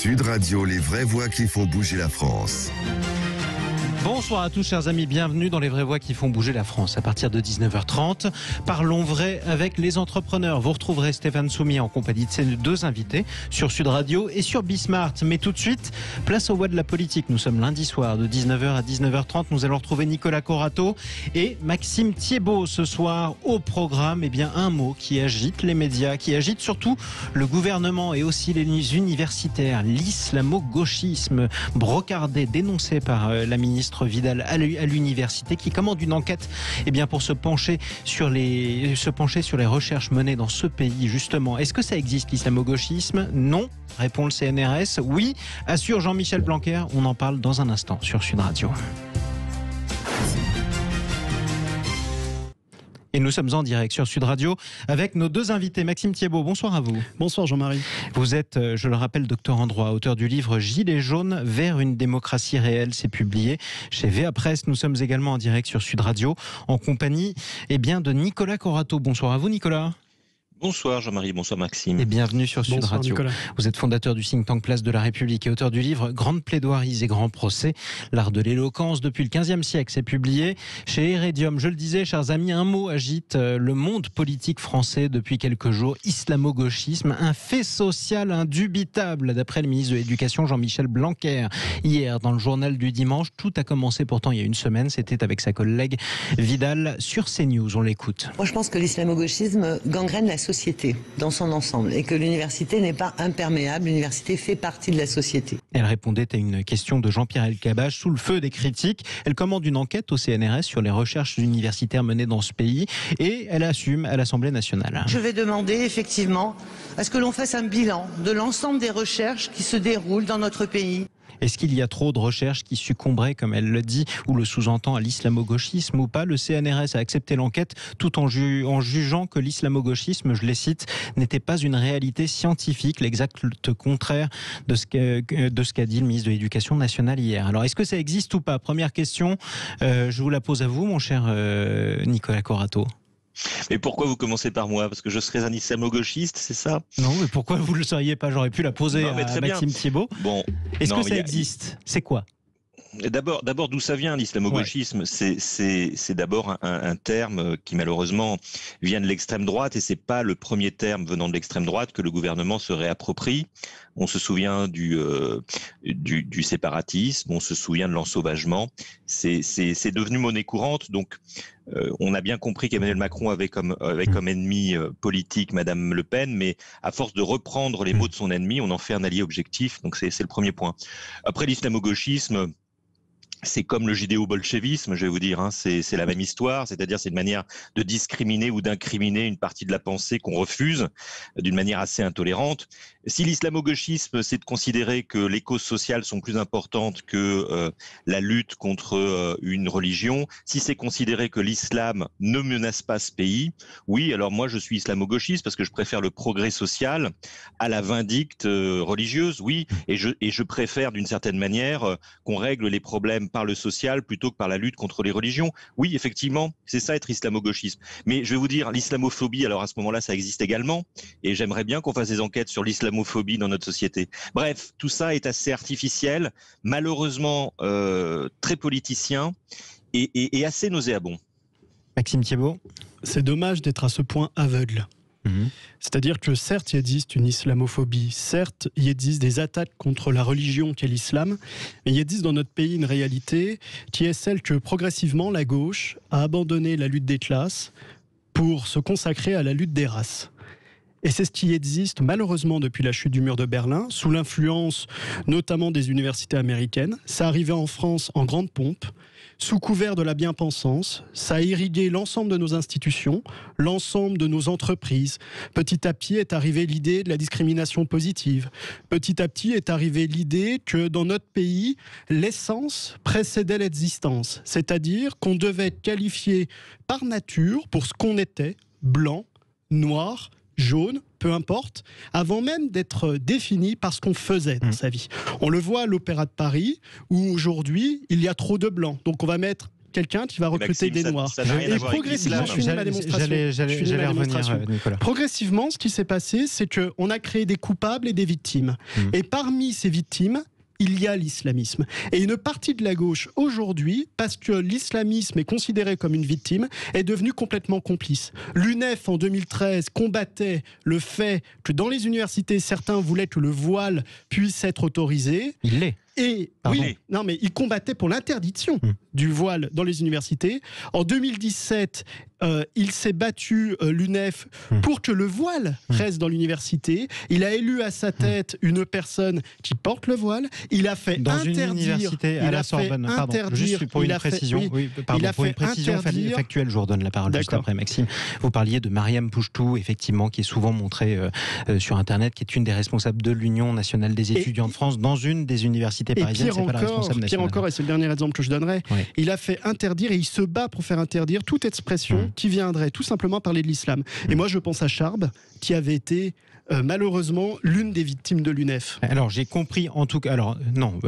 Sud Radio, les vraies voix qui font bouger la France. Bonsoir à tous chers amis, bienvenue dans les vraies voix qui font bouger la France. À partir de 19h30, parlons vrai avec les entrepreneurs. Vous retrouverez Stéphane Soumier en compagnie de ses deux invités sur Sud Radio et sur Bismart. Mais tout de suite, place aux voix de la politique. Nous sommes lundi soir de 19h à 19h30. Nous allons retrouver Nicolas Corato et Maxime Thiebaud ce soir au programme. Eh bien, un mot qui agite les médias, qui agite surtout le gouvernement et aussi les universitaires. L'islamo-gauchisme brocardé, dénoncé par la ministre Vidal à l'université, qui commande une enquête pour se pencher sur les recherches menées dans ce pays justement. Est-ce que ça existe l'islamo-gauchisme ? Non, répond le CNRS. Oui, assure Jean-Michel Blanquer. On en parle dans un instant sur Sud Radio. Et nous sommes en direct sur Sud Radio avec nos deux invités. Maxime Thiebaud, bonsoir à vous. Bonsoir Jean-Marie. Vous êtes, je le rappelle, docteur en droit, auteur du livre Gilets jaunes vers une démocratie réelle. C'est publié chez VA Presse. Nous sommes également en direct sur Sud Radio en compagnie de Nicolas Corato. Bonsoir à vous Nicolas. Bonsoir Jean-Marie, bonsoir Maxime. Et bienvenue sur Sud Radio. Nicolas. Vous êtes fondateur du think tank Place de la République et auteur du livre Grandes plaidoiries et grands procès, l'art de l'éloquence depuis le XVe siècle. C'est publié chez Heredium. Je le disais, chers amis, un mot agite le monde politique français depuis quelques jours. Islamo-gauchisme, un fait social indubitable, d'après le ministre de l'Éducation Jean-Michel Blanquer. Hier, dans le journal du dimanche, tout a commencé pourtant il y a une semaine. C'était avec sa collègue Vidal sur CNews. On l'écoute. Moi, je pense que l'islamo-gauchisme gangrène la société dans son ensemble et que l'université n'est pas imperméable, l'université fait partie de la société. Elle répondait à une question de Jean-Pierre Elkabbach sous le feu des critiques. Elle commande une enquête au CNRS sur les recherches universitaires menées dans ce pays et elle assume à l'Assemblée nationale. Je vais demander effectivement à ce que l'on fasse un bilan de l'ensemble des recherches qui se déroulent dans notre pays. Est-ce qu'il y a trop de recherches qui succomberaient, comme elle le dit, ou le sous-entend, à l'islamo-gauchisme ou pas ? Le CNRS a accepté l'enquête tout en jugeant que l'islamo-gauchisme, je les cite, n'était pas une réalité scientifique, l'exact contraire de ce qu'a dit le ministre de l'Éducation nationale hier. Alors, est-ce que ça existe ou pas ? Première question, je vous la pose à vous, mon cher Nicolas Corato. Mais pourquoi vous commencez par moi ? Parce que je serais un islamo-gauchiste, c'est ça ? Non, mais pourquoi vous ne le seriez pas ? J'aurais pu la poser à Maxime Thiebaud. Bon, est-ce que ça existe ? C'est quoi ? D'abord, d'où ça vient l'islamo-gauchisme ? C'est d'abord un terme qui malheureusement vient de l'extrême droite et c'est pas le premier terme venant de l'extrême droite que le gouvernement se réapproprie. On se souvient du séparatisme, on se souvient de l'ensauvagement. C'est devenu monnaie courante. Donc, on a bien compris qu'Emmanuel Macron avait comme ennemi politique Madame Le Pen, mais à force de reprendre les mots de son ennemi, on en fait un allié objectif. Donc, c'est le premier point. Après, l'islamo-gauchisme, c'est comme le judéo-bolchevisme, je vais vous dire, c'est la même histoire, c'est-à-dire c'est une manière de discriminer ou d'incriminer une partie de la pensée qu'on refuse d'une manière assez intolérante. Si l'islamo-gauchisme, c'est de considérer que les causes sociales sont plus importantes que la lutte contre une religion, si c'est considérer que l'islam ne menace pas ce pays, oui, alors moi je suis islamo-gauchiste parce que je préfère le progrès social à la vindicte religieuse, oui, et je préfère d'une certaine manière qu'on règle les problèmes par le social plutôt que par la lutte contre les religions. Oui, effectivement, c'est ça être islamo-gauchiste. Mais je vais vous dire, l'islamophobie, alors à ce moment-là, ça existe également. Et j'aimerais bien qu'on fasse des enquêtes sur l'islamophobie dans notre société. Bref, tout ça est assez artificiel, malheureusement très politicien et assez nauséabond. Maxime Thiebaud ? C'est dommage d'être à ce point aveugle. C'est-à-dire que certes, il existe une islamophobie, certes, il existe des attaques contre la religion qu'est l'islam, mais il existe dans notre pays une réalité qui est celle que progressivement la gauche a abandonné la lutte des classes pour se consacrer à la lutte des races. Et c'est ce qui existe malheureusement depuis la chute du mur de Berlin, sous l'influence notamment des universités américaines. Ça arrivait en France en grande pompe, sous couvert de la bien-pensance. Ça a irrigué l'ensemble de nos institutions, l'ensemble de nos entreprises. Petit à petit est arrivée l'idée de la discrimination positive. Petit à petit est arrivée l'idée que dans notre pays, l'essence précédait l'existence. C'est-à-dire qu'on devait être qualifié par nature pour ce qu'on était, blanc, noir, jaune, peu importe, avant même d'être défini par ce qu'on faisait dans sa vie. On le voit à l'Opéra de Paris, où aujourd'hui, il y a trop de blancs. Donc on va mettre quelqu'un qui va recruter des Noirs. Et progressivement, je finis ma démonstration. J'allais revenir, Nicolas. Progressivement, ce qui s'est passé, c'est qu'on a créé des coupables et des victimes. Et parmi ces victimes, il y a l'islamisme. Et une partie de la gauche, aujourd'hui, parce que l'islamisme est considéré comme une victime, est devenue complètement complice. L'UNEF, en 2013, combattait le fait que dans les universités, certains voulaient que le voile puisse être autorisé. Il l'est. Et non, mais il combattait pour l'interdiction du voile dans les universités. En 2017, il s'est battu, l'UNEF, pour que le voile reste dans l'université. Il a élu à sa tête une personne qui porte le voile. Il a fait dans interdire... une université à la Sorbonne. Pardon, juste pour une précision. Pour une précision factuelle, je vous redonne la parole juste après, Maxime. Vous parliez de Mariam Pouchtou, effectivement, qui est souvent montrée sur Internet, qui est une des responsables de l'Union nationale des étudiants de France dans une des universités parisiennes. C'est pas la responsable nationale. Pire encore, et c'est le dernier exemple que je donnerai, il a fait interdire et il se bat pour faire interdire toute expression qui viendrait tout simplement parler de l'islam. Et moi, je pense à Charb, qui avait été malheureusement l'une des victimes de l'UNEF. Alors j'ai compris en tout cas. Alors non,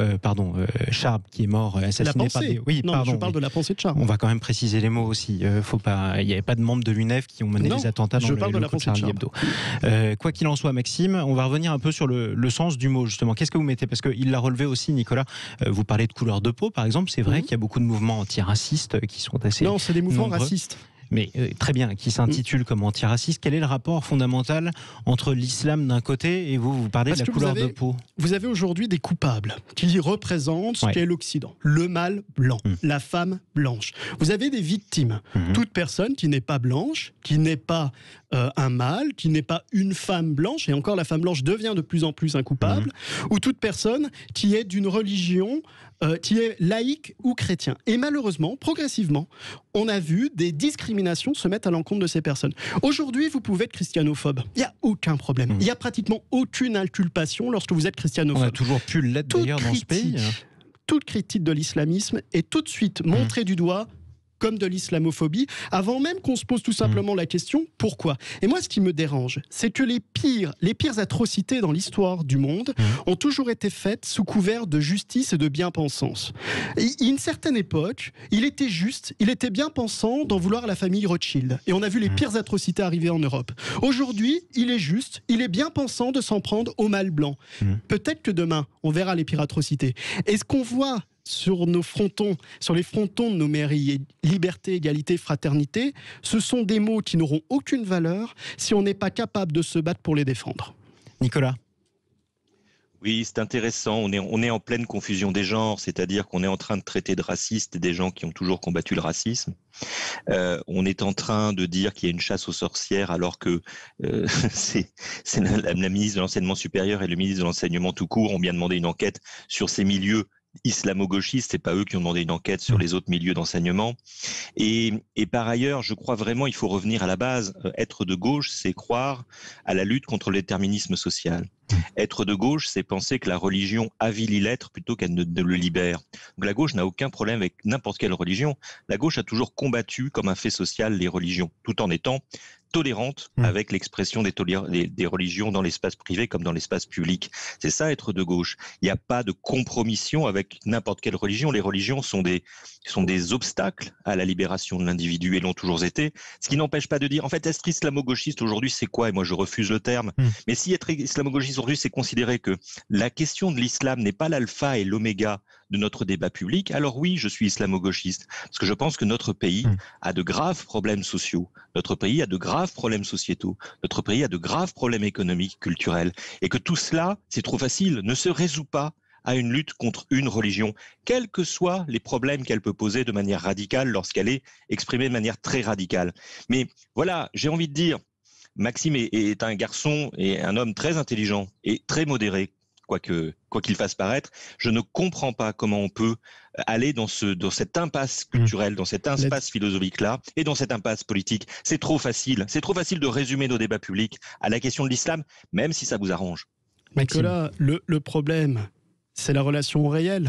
Charb qui est mort assassiné par des. Oui, non, pardon. Je parle de la pensée de Charb. On va quand même préciser les mots aussi. Faut pas. Il n'y avait pas de membres de l'UNEF qui ont mené des attentats dans le locaux de Charlie Hebdo. Quoi qu'il en soit, Maxime, on va revenir un peu sur le sens du mot justement. Qu'est-ce que vous mettez? Parce qu'il l'a relevé aussi, Nicolas. Vous parlez de couleur de peau, par exemple. C'est vrai qu'il y a beaucoup de mouvements antiracistes qui sont assez. Non, c'est des mouvements nombreux. Racistes. Mais très bien, qui s'intitule comme antiraciste. Quel est le rapport fondamental entre l'islam d'un côté et vous parlez de la couleur de peau? Vous avez aujourd'hui des coupables qui représentent ce qu'est l'Occident. Le mâle blanc, la femme blanche. Vous avez des victimes. Toute personne qui n'est pas blanche, qui n'est pas un mâle, qui n'est pas une femme blanche, et encore la femme blanche devient de plus en plus un coupable, ou toute personne qui est d'une religion qui est laïque ou chrétien. Et malheureusement, progressivement, on a vu des discriminations se mettre à l'encontre de ces personnes. Aujourd'hui, vous pouvez être christianophobe. Il n'y a aucun problème. Il n'y a pratiquement aucune inculpation lorsque vous êtes christianophobe. On a toujours pu l'être d'ailleurs dans ce pays. Toute critique de l'islamisme est tout de suite montrée du doigt comme de l'islamophobie, avant même qu'on se pose tout simplement la question « Pourquoi ?» Et moi, ce qui me dérange, c'est que les pires atrocités dans l'histoire du monde ont toujours été faites sous couvert de justice et de bien-pensance. À une certaine époque, il était juste, il était bien-pensant d'en vouloir à la famille Rothschild. Et on a vu les pires atrocités arriver en Europe. Aujourd'hui, il est juste, il est bien-pensant de s'en prendre au mâle blanc. Peut-être que demain, on verra les pires atrocités. Et ce qu'on voit sur nos frontons, sur les frontons de nos mairies, liberté, égalité, fraternité, ce sont des mots qui n'auront aucune valeur si on n'est pas capable de se battre pour les défendre. Nicolas? Oui, c'est intéressant. On est en pleine confusion des genres, c'est-à-dire qu'on est en train de traiter de racistes des gens qui ont toujours combattu le racisme. On est en train de dire qu'il y a une chasse aux sorcières alors que c'est la ministre de l'Enseignement supérieur et le ministre de l'Enseignement tout court ont bien demandé une enquête sur ces milieux islamo-gauchistes, c'est pas eux qui ont demandé une enquête sur les autres milieux d'enseignement. Et par ailleurs, je crois vraiment il faut revenir à la base. Être de gauche, c'est croire à la lutte contre le déterminisme social. Être de gauche, c'est penser que la religion avilit l'être plutôt qu'elle ne le libère. Donc la gauche n'a aucun problème avec n'importe quelle religion. La gauche a toujours combattu comme un fait social les religions, tout en étant tolérante avec l'expression des religions dans l'espace privé comme dans l'espace public. C'est ça être de gauche. Il n'y a pas de compromission avec n'importe quelle religion. Les religions sont des obstacles à la libération de l'individu et l'ont toujours été. Ce qui n'empêche pas de dire, en fait, être islamo-gauchiste aujourd'hui, c'est quoi? Et moi, je refuse le terme. Mais si être islamo-gauchiste aujourd'hui, c'est considérer que la question de l'islam n'est pas l'alpha et l'oméga de notre débat public, alors oui, je suis islamo-gauchiste. Parce que je pense que notre pays a de graves problèmes sociaux. Notre pays a de graves problèmes sociétaux. Notre pays a de graves problèmes économiques, culturels. Et que tout cela, c'est trop facile, ne se résout pas à une lutte contre une religion, quels que soient les problèmes qu'elle peut poser de manière radicale lorsqu'elle est exprimée de manière très radicale. Mais voilà, j'ai envie de dire, Maxime est un garçon et un homme très intelligent et très modéré, quoi qu'il fasse paraître. Je ne comprends pas comment on peut aller dans cette impasse culturelle, dans cette impasse philosophique-là et dans cette impasse politique. C'est trop facile. C'est trop facile de résumer nos débats publics à la question de l'islam, même si ça vous arrange. Nicolas, le problème, c'est la relation au réel.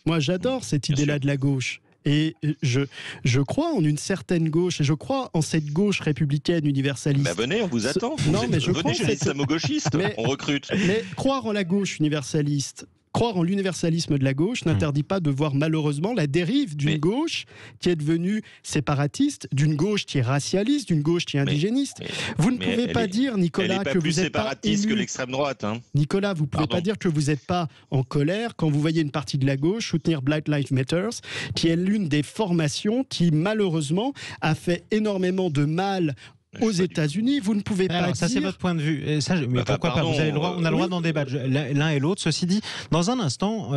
Moi, j'adore cette idée-là de la gauche. Et je crois en une certaine gauche, et je crois en cette gauche républicaine universaliste. Venez, on vous attend. Mais je venez chez l'islamo-gauchiste, on recrute. Mais croire en la gauche universaliste, croire en l'universalisme de la gauche n'interdit pas de voir malheureusement la dérive d'une gauche qui est devenue séparatiste, d'une gauche qui est racialiste, d'une gauche qui est indigéniste. Vous ne pouvez pas dire, Nicolas, que vous n'êtes pas séparatiste que l'extrême droite. Hein. Nicolas, vous ne pouvez pas dire que vous n'êtes pas en colère quand vous voyez une partie de la gauche soutenir Black Lives Matter, qui est l'une des formations qui malheureusement a fait énormément de mal aux États-unis. Vous ne pouvez pas dire... Ça, c'est votre point de vue. Et ça, mais pourquoi pas? Vous avez le droit, on a le droit d'en débattre l'un et l'autre. Ceci dit, dans un instant,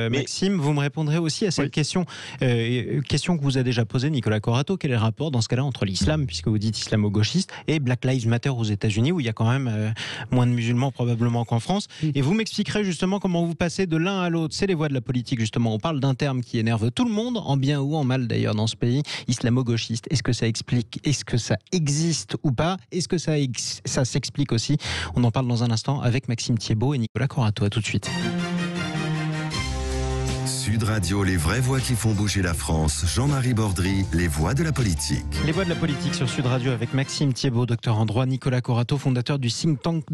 Maxime, vous me répondrez aussi à cette question que vous a déjà posée Nicolas Corato. Quel est le rapport dans ce cas-là entre l'islam, puisque vous dites islamo-gauchiste, et Black Lives Matter aux États-Unis, où il y a quand même moins de musulmans probablement qu'en France. Et vous m'expliquerez justement comment vous passez de l'un à l'autre. C'est les voies de la politique, justement. On parle d'un terme qui énerve tout le monde, en bien ou en mal d'ailleurs dans ce pays, islamo-gauchiste. Est-ce que ça explique? Est-ce que ça existe ou pas? Est-ce que ça s'explique aussi? On en parle dans un instant avec Maxime Thiebaud et Nicolas Corato. À tout de suite. Sud Radio, les vraies voix qui font bouger la France. Jean-Marie Bordry, les voix de la politique. Les voix de la politique sur Sud Radio avec Maxime Thiebaud, docteur en droit, Nicolas Corato, fondateur du think tank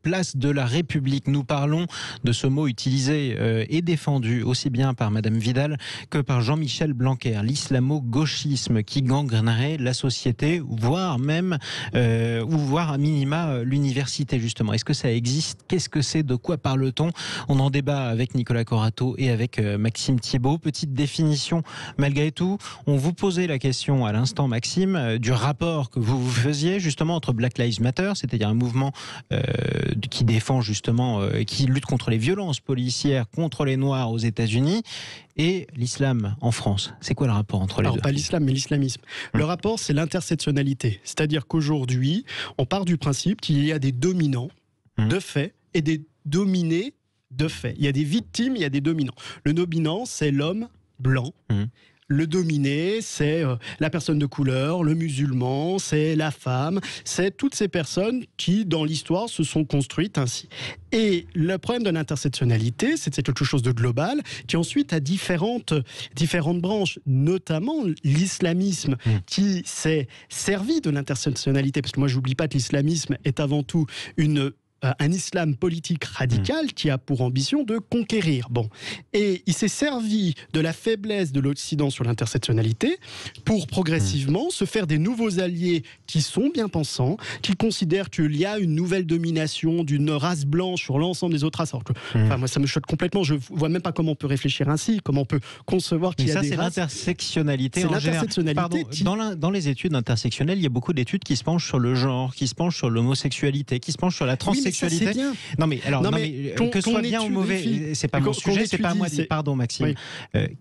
Place de la République. Nous parlons de ce mot utilisé et défendu aussi bien par Madame Vidal que par Jean-Michel Blanquer, l'islamo-gauchisme qui gangrenerait la société, voire même, voire à minima l'université justement. Est-ce que ça existe? Qu'est-ce que c'est? De quoi parle-t-on? On en débat avec Nicolas Corato et avec Maxime Thiebaud. Petite définition malgré tout. On vous posait la question à l'instant, Maxime, du rapport que vous faisiez justement entre Black Lives Matter, c'est-à-dire un mouvement qui défend justement, qui lutte contre les violences policières contre les Noirs aux États-Unis, et l'islam en France. C'est quoi le rapport entre les deux? Pas l'islam, mais l'islamisme. Le rapport, c'est l'intersectionnalité. C'est-à-dire qu'aujourd'hui, on part du principe qu'il y a des dominants de fait et des dominés de fait. Il y a des victimes, il y a des dominants. Le dominant, c'est l'homme blanc. Le dominé, c'est la personne de couleur, le musulman, c'est la femme, c'est toutes ces personnes qui, dans l'histoire, se sont construites ainsi. Et le problème de l'intersectionnalité, c'est quelque chose de global, qui ensuite a différentes branches, notamment l'islamisme, qui s'est servi de l'intersectionnalité, parce que moi, je n'oublie pas que l'islamisme est avant tout un islam politique radical qui a pour ambition de conquérir. Bon. Et il s'est servi de la faiblesse de l'Occident sur l'intersectionnalité pour progressivement se faire des nouveaux alliés qui sont bien pensants, qui considèrent qu'il y a une nouvelle domination d'une race blanche sur l'ensemble des autres races. Alors que, moi, ça me choque complètement. Je ne vois même pas comment on peut réfléchir ainsi, comment on peut concevoir qu'il y a des races. C'est l'intersectionnalité en général. Dans les études intersectionnelles, il y a beaucoup d'études qui se penchent sur le genre, qui se penchent sur l'homosexualité, qui se penchent sur la transsexualité. Non mais que ce soit bien ou mauvais, c'est pas mon sujet, c'est pas à moi de dire. Pardon Maxime.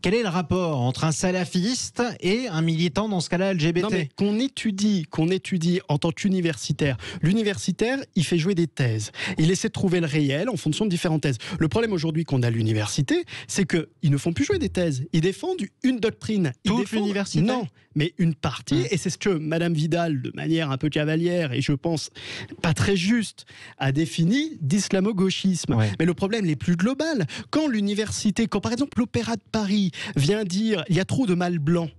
Quel est le rapport entre un salafiste et un militant dans ce cas-là LGBT? Non mais qu'on étudie en tant qu'universitaire. L'universitaire, il fait jouer des thèses. Il essaie de trouver le réel en fonction de différentes thèses. Le problème aujourd'hui qu'on a à l'université, c'est qu'ils ne font plus jouer des thèses. Ils défendent une doctrine. Toute l'université? Non, mais une partie. Et c'est ce que Madame Vidal, de manière un peu cavalière et je pense pas très juste, a défini d'islamo-gauchisme. Mais le problème est plus global. Quand par exemple l'Opéra de Paris vient dire il y a trop de mâles blancs,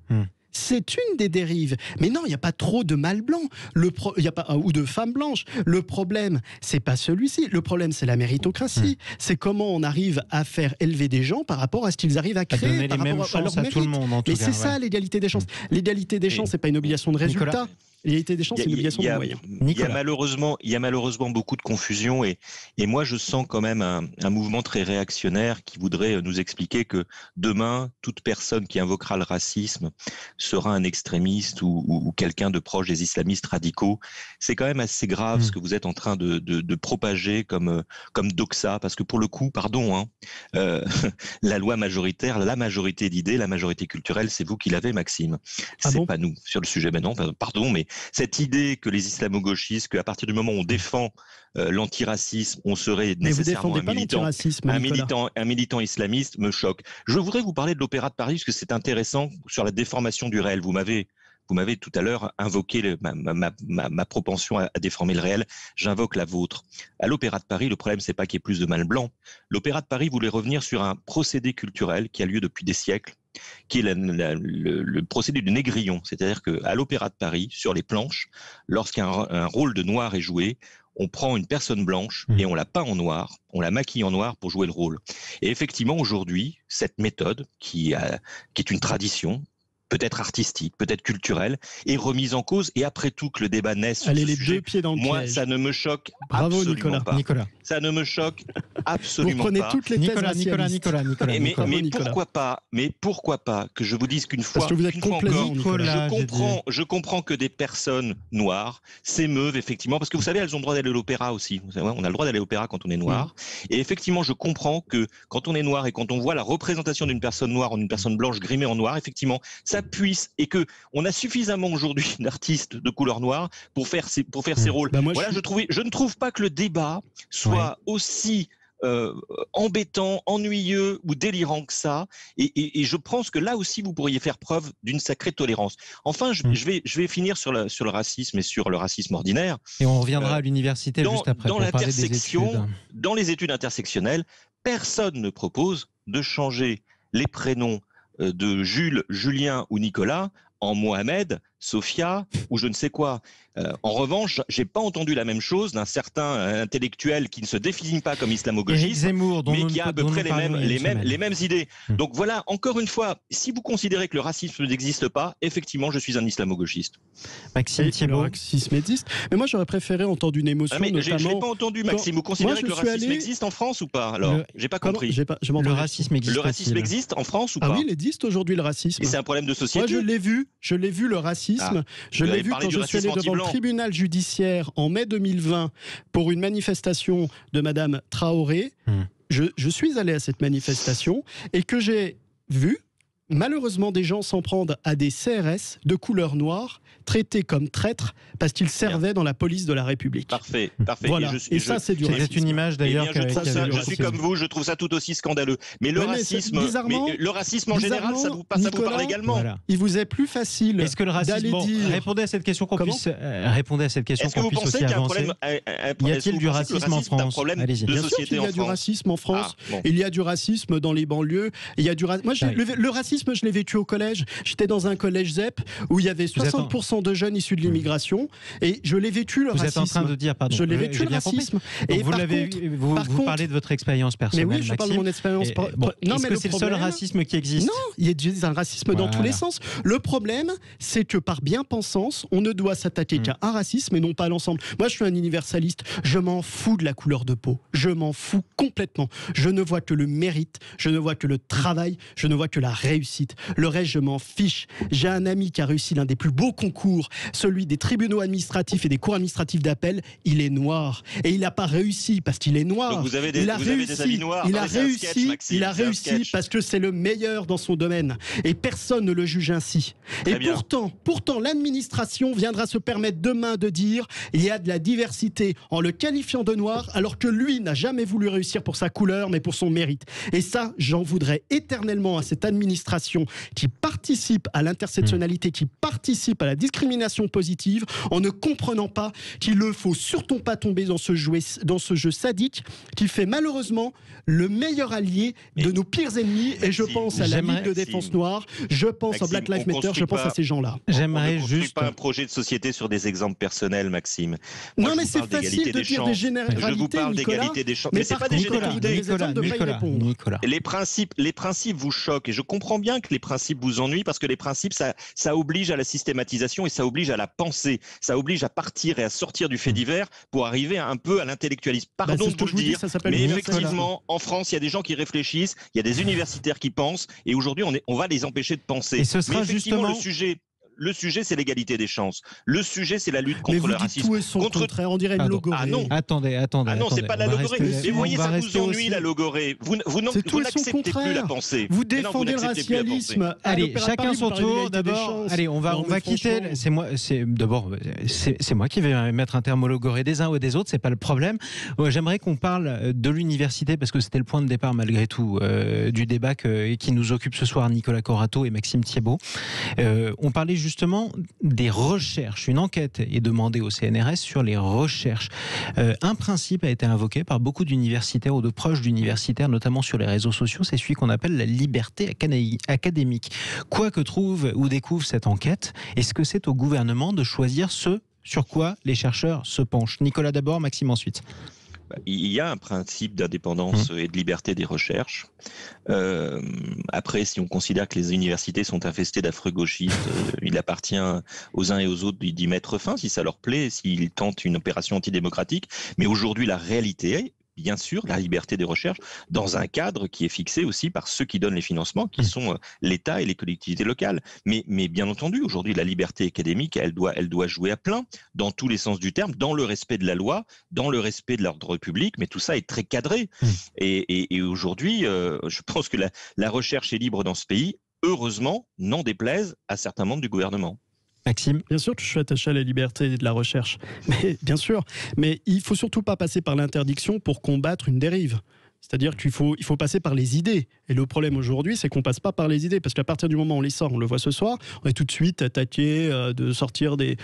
c'est une des dérives. Mais non, il n'y a pas trop de mâles blancs, ou de femmes blanches. Le problème, c'est pas celui-ci. Le problème, c'est la méritocratie. C'est comment on arrive à faire élever des gens par rapport à ce qu'ils arrivent à créer, donner par les mêmes rapport à leur chances à tout le monde. En tout Mais cas, c'est ça l'égalité des chances. L'égalité des chances, c'est pas une obligation de résultat. L'égalité des chances, c'est une obligation de moyens. Il y a malheureusement beaucoup de confusion et moi je sens quand même un mouvement très réactionnaire qui voudrait nous expliquer que demain, toute personne qui invoquera le racisme sera un extrémiste ou quelqu'un de proche des islamistes radicaux. C'est quand même assez grave ce que vous êtes en train de propager comme doxa, parce que pour le coup, la loi majoritaire, la majorité d'idées, la majorité culturelle, c'est vous qui l'avez, Maxime. C'est pas nous sur le sujet. Mais non, pardon, mais cette idée que les islamo-gauchistes, qu'à partir du moment où on défend l'antiracisme, on serait nécessairement un militant islamiste, me choque. Je voudrais vous parler de l'Opéra de Paris, parce que c'est intéressant sur la déformation du réel. Vous m'avez tout à l'heure invoqué ma propension à déformer le réel. J'invoque la vôtre. À l'Opéra de Paris, le problème, c'est pas qu'il y ait plus de mâles blancs. L'Opéra de Paris voulait revenir sur un procédé culturel qui a lieu depuis des siècles, qui est le procédé du négrillon. C'est-à-dire qu'à l'Opéra de Paris, sur les planches, lorsqu'un rôle de noir est joué, on prend une personne blanche et on la peint en noir, on la maquille en noir pour jouer le rôle. Et effectivement, aujourd'hui, cette méthode, qui est une tradition, peut-être artistique, peut-être culturelle, est remise en cause. Et après tout, que le débat naisse sur ce sujet, 2 pieds dans le moi, piège. ça ne me choque Bravo, absolument pas. Nicolas. Ça ne me choque absolument Vous prenez pas. toutes les thèses racialistes. Mais pourquoi pas que je vous dise qu'une fois, Parce que vous êtes complaisant, Nicolas. je comprends que des personnes noires s'émeuvent effectivement, parce que vous savez, elles ont le droit d'aller à l'opéra aussi. Vous savez, on a le droit d'aller à l'opéra quand on est noir. Et effectivement, je comprends que quand on est noir et quand on voit la représentation d'une personne noire en une personne blanche grimée en noir, effectivement, ça puisse, et que on a suffisamment aujourd'hui d'artistes de couleur noire pour faire ces rôles. Voilà, je ne trouve pas que le débat soit aussi embêtant, ennuyeux ou délirant que ça, et je pense que là aussi vous pourriez faire preuve d'une sacrée tolérance. Enfin, je vais finir sur le racisme et sur le racisme ordinaire. Et on reviendra à l'université juste après pour parler des études. Dans les études intersectionnelles, personne ne propose de changer les prénoms de Jules, Julien ou Nicolas en Mohamed, Sophia ou je ne sais quoi. En revanche, j'ai pas entendu la même chose d'un certain intellectuel qui ne se définit pas comme islamo-gauchiste, mais qui a à peu près les mêmes idées. Donc voilà, encore une fois, si vous considérez que le racisme n'existe pas, effectivement, je suis un islamo-gauchiste. Maxime Thiebaut. Le racisme existe. Mais moi, j'aurais préféré entendre une émotion. Mais notamment... je l'ai pas entendu, Maxime. Vous considérez que le racisme existe en France ou pas? Alors, j'ai pas compris. Le racisme existe. Le racisme existe en France ou pas? Ah oui, il existe aujourd'hui le racisme. Et c'est un problème de société. Moi, je l'ai vu le racisme. Je l'ai vu quand je suis allé devant le tribunal judiciaire en mai 2020 pour une manifestation de Madame Traoré. Je suis allé à cette manifestation et que j'ai vu malheureusement des gens s'en prendre à des CRS de couleur noire traités comme traîtres parce qu'ils servaient dans la police de la République. Parfait. Voilà. Et ça, c'est du racisme. C'est une image d'ailleurs. Je suis comme vous, je trouve ça tout aussi scandaleux. Mais le racisme en général, ça vous parle également. Voilà. Il vous est plus facile. Est-ce que le racisme répondez à cette question qu'on puisse répondez à cette question qu'on puisse aussi avancer. Y a-t-il du racisme en France? Allez-y. Bien sûr qu'il y a du racisme en France. Il y a du racisme dans les banlieues. Il y a du moi, le racisme, je l'ai vécu au collège. J'étais dans un collège ZEP où il y avait 60% de jeunes issus de l'immigration et je l'ai vécu le racisme. Vous êtes en train de dire, pardon. Je l'ai vécu le racisme. Et vous parlez de votre expérience personnelle. Mais oui, je parle de mon expérience. Est-ce que c'est le seul racisme qui existe? Non, il y a un racisme dans tous les sens. Le problème, c'est que par bien-pensance, on ne doit s'attaquer qu'à un racisme et non pas à l'ensemble. Moi, je suis un universaliste. Je m'en fous de la couleur de peau. Je m'en fous complètement. Je ne vois que le mérite. Je ne vois que le travail. Je ne vois que la réussite. Le reste, je m'en fiche. J'ai un ami qui a réussi l'un des plus beaux concours, celui des tribunaux administratifs et des cours administratifs d'appel. Il est noir. Et il n'a pas réussi parce qu'il est noir. Donc vous avez des avis noirs. Il a réussi parce que c'est le meilleur dans son domaine. Et personne ne le juge ainsi. Et pourtant, l'administration viendra se permettre demain de dire il y a de la diversité en le qualifiant de noir, alors que lui n'a jamais voulu réussir pour sa couleur, mais pour son mérite. Et ça, j'en voudrais éternellement à cette administration qui participe à l'intersectionnalité, qui participe à la discrimination positive, en ne comprenant pas qu'il ne faut surtout pas tomber dans ce jeu sadique qui fait malheureusement le meilleur allié de nos pires ennemis. Et je pense à la Ligue de défense noire, je pense à Black Lives Matter, je pense à ces gens-là. J'aimerais juste pas un projet de société sur des exemples personnels, Maxime. Moi, non, mais c'est facile de dire des généralités. Je vous parle d'égalité des chances. Mais c'est pas des généralités. Nicolas. Les principes vous choquent et je comprends bien que les principes vous ennuient parce que les principes, ça oblige à la systématisation et ça oblige à la pensée. Ça oblige à partir et à sortir du fait divers pour arriver un peu à l'intellectualisme. Pardon de vous le dire, mais effectivement, en France, il y a des gens qui réfléchissent, il y a des universitaires qui pensent et aujourd'hui, on va les empêcher de penser. Et ce sera justement le sujet, c'est l'égalité des chances. Le sujet, c'est la lutte contre le racisme. Tout et son contraire, on dirait une logorée. Ah non. Attendez. Ah non, c'est pas la logorée. Mais vous voyez, ça vous ennuie la logorée. Vous n'acceptez plus la pensée. Vous défendez le racialisme. Allez, chacun son tour. D'abord, allez, on va quitter. C'est moi qui vais mettre un terme au logorée des uns ou des autres. C'est pas le problème. J'aimerais qu'on parle de l'université parce que c'était le point de départ malgré tout du débat qui nous occupe ce soir, Nicolas Corato et Maxime Thiebaut. On parlait justement des recherches. Une enquête est demandée au CNRS sur les recherches. Un principe a été invoqué par beaucoup d'universitaires ou de proches d'universitaires, notamment sur les réseaux sociaux, c'est celui qu'on appelle la liberté académique. Quoi que trouve ou découvre cette enquête, est-ce que c'est au gouvernement de choisir ce sur quoi les chercheurs se penchent. Nicolas d'abord, Maxime ensuite. Il y a un principe d'indépendance et de liberté des recherches. Après, si on considère que les universités sont infestées d'affreux gauchistes, il appartient aux uns et aux autres d'y mettre fin, si ça leur plaît, s'ils tentent une opération antidémocratique. Mais aujourd'hui, la réalité, bien sûr, la liberté des recherches, dans un cadre qui est fixé aussi par ceux qui donnent les financements, qui sont l'État et les collectivités locales. Mais bien entendu, aujourd'hui, la liberté académique, elle doit jouer à plein, dans tous les sens du terme, dans le respect de la loi, dans le respect de l'ordre public, mais tout ça est très cadré. Et aujourd'hui, je pense que la recherche est libre dans ce pays, heureusement, n'en déplaise à certains membres du gouvernement. Maxime ? Bien sûr que je suis attaché à la liberté de la recherche, mais bien sûr. Mais il ne faut surtout pas passer par l'interdiction pour combattre une dérive. C'est-à-dire qu'il faut passer par les idées. Et le problème aujourd'hui, c'est qu'on ne passe pas par les idées. Parce qu'à partir du moment où on les sort, on le voit ce soir, on est tout de suite attaqué de sortir des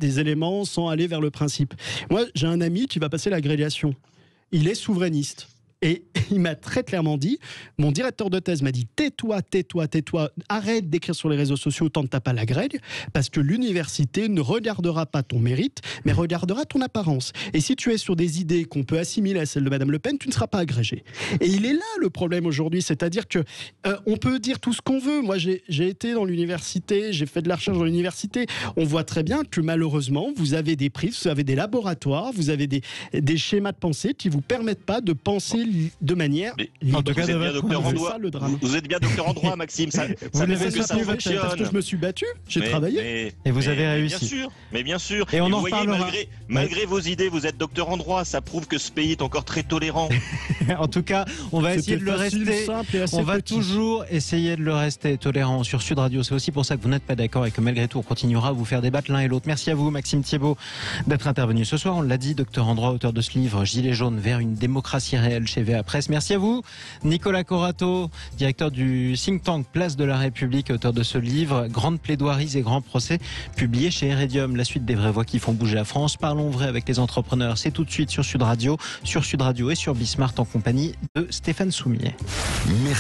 éléments sans aller vers le principe. Moi, j'ai un ami qui va passer l'agrégation. Il est souverainiste. Et il m'a très clairement dit, mon directeur de thèse m'a dit « tais-toi, arrête d'écrire sur les réseaux sociaux tant que t'as pas la grègue, parce que l'université ne regardera pas ton mérite, mais regardera ton apparence. Et si tu es sur des idées qu'on peut assimiler à celles de Madame Le Pen, tu ne seras pas agrégé. » Et il est là le problème aujourd'hui, c'est-à-dire que on peut dire tout ce qu'on veut. Moi, j'ai été dans l'université, j'ai fait de la recherche dans l'université. On voit très bien que malheureusement, vous avez des prix, vous avez des laboratoires, vous avez des schémas de pensée qui vous permettent pas de penser de manière libre. En tout cas, vous êtes bien docteur en droit, Maxime. Vous l'avez que ça fonctionne. Parce que je me suis battu, j'ai travaillé. Et vous avez réussi. Mais bien sûr. Et on en voyez, reparlera. Malgré vos idées, vous êtes docteur en droit. Ça prouve que ce pays est encore très tolérant. En tout cas, on va essayer de le rester. On va toujours essayer de le rester tolérant sur Sud Radio. C'est aussi pour ça que vous n'êtes pas d'accord et que malgré tout, on continuera à vous faire débattre l'un et l'autre. Merci à vous, Maxime Thiebaut, d'être intervenu ce soir. On l'a dit, docteur en droit, auteur de ce livre Gilets jaunes vers une démocratie réelle chez VA Presse. Merci à vous, Nicolas Corato, directeur du think tank Place de la République, auteur de ce livre Grandes plaidoiries et grands procès, publié chez Iridium. La suite des vraies voix qui font bouger la France. Parlons vrai avec les entrepreneurs. C'est tout de suite sur Sud Radio et sur Bismart en compagnie de Stéphane Soumier. Merci.